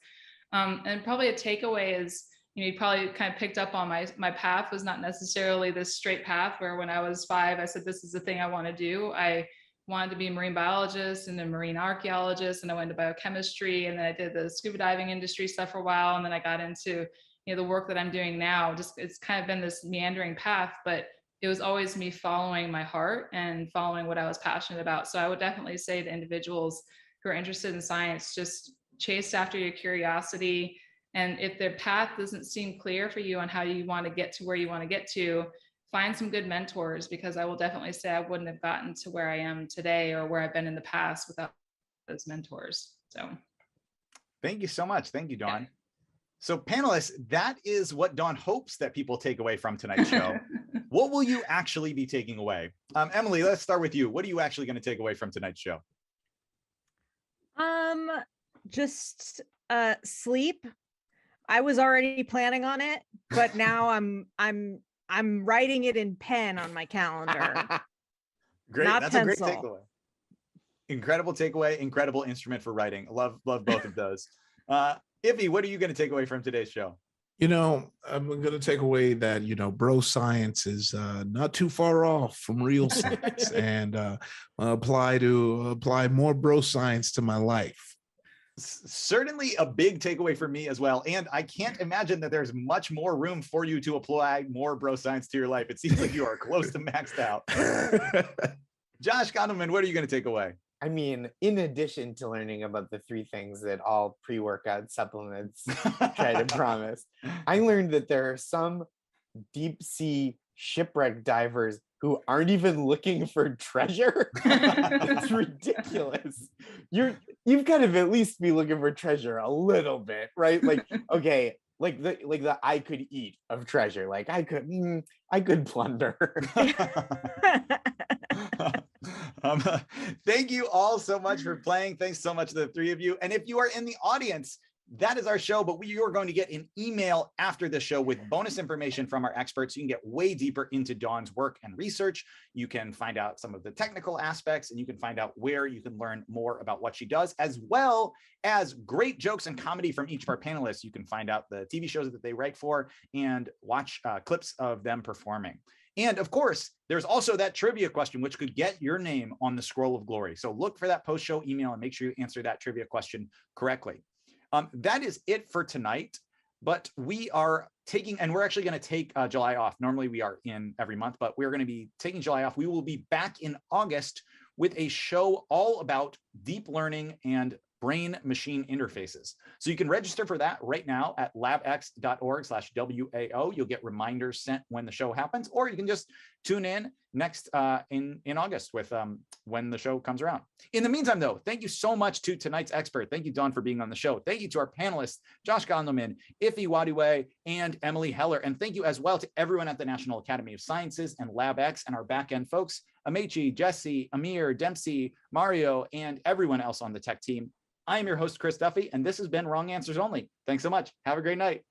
And probably a takeaway is, you know, you probably kind of picked up on my path was not necessarily this straight path where when I was 5, I said, this is the thing I want to do. I wanted to be a marine biologist and a marine archaeologist, and I went to biochemistry, and then I did the scuba diving industry stuff for a while. And then I got into, you know, the work that I'm doing now. Just, it's kind of been this meandering path, but it was always me following my heart and following what I was passionate about. So I would definitely say to individuals who are interested in science, just chase after your curiosity. And if their path doesn't seem clear for you on how you want to get to where you want to get to, find some good mentors, because I will definitely say I wouldn't have gotten to where I am today or where I've been in the past without those mentors. So thank you so much. Thank you, Dawn. Yeah. So panelists, that is what Dawn hopes that people take away from tonight's show. What What will you actually be taking away? Emily, let's start with you. What are you actually going to take away from tonight's show? Just sleep. I was already planning on it, but now I'm writing it in pen on my calendar. Great. Not That's pencil. a great takeaway. Incredible takeaway, incredible instrument for writing. Love both of those. Iffy, what are you going to take away from today's show? You know, I'm going to take away that, you know, bro science is not too far off from real science, and apply more bro science to my life. Certainly a big takeaway for me as well. And I can't imagine that there's much more room for you to apply more bro science to your life. It seems like you are close to maxed out. Josh Gondelman, what are you going to take away? I mean, in addition to learning about the 3 things that all pre-workout supplements try to promise, I learned that there are some deep sea shipwreck divers who aren't even looking for treasure. It's ridiculous. You've got to at least be looking for treasure a little bit, right? Like, okay, like the I could eat of treasure. Like I could plunder. Thank you all so much for playing. Thanks so much to the 3 of you. And if you are in the audience, that is our show, but you are going to get an email after the show with bonus information from our experts. You can get way deeper into Dawn's work and research. You can find out some of the technical aspects, and you can find out where you can learn more about what she does, as well as great jokes and comedy from each of our panelists. You can find out the TV shows that they write for and watch clips of them performing. And of course, there's also that trivia question, which could get your name on the scroll of glory. So look for that post-show email and make sure you answer that trivia question correctly. That is it for tonight, but we are taking, and we're actually going to take July off. Normally we are in every month, but we're going to be taking July off. We will be back in August with a show all about deep learning and brain-machine interfaces. So you can register for that right now at labx.org/WAO. You'll get reminders sent when the show happens, or you can just tune in next in August with when the show comes around. In the meantime, though, thank you so much to tonight's expert. Thank you, Dawn, for being on the show. Thank you to our panelists, Josh Gondelman, Iffy Wadiwe, and Emily Heller. And thank you as well to everyone at the National Academy of Sciences and LabX and our back-end folks, Amechi, Jesse, Amir, Dempsey, Mario, and everyone else on the tech team. I am your host, Chris Duffy, and this has been Wrong Answers Only. Thanks so much. Have a great night.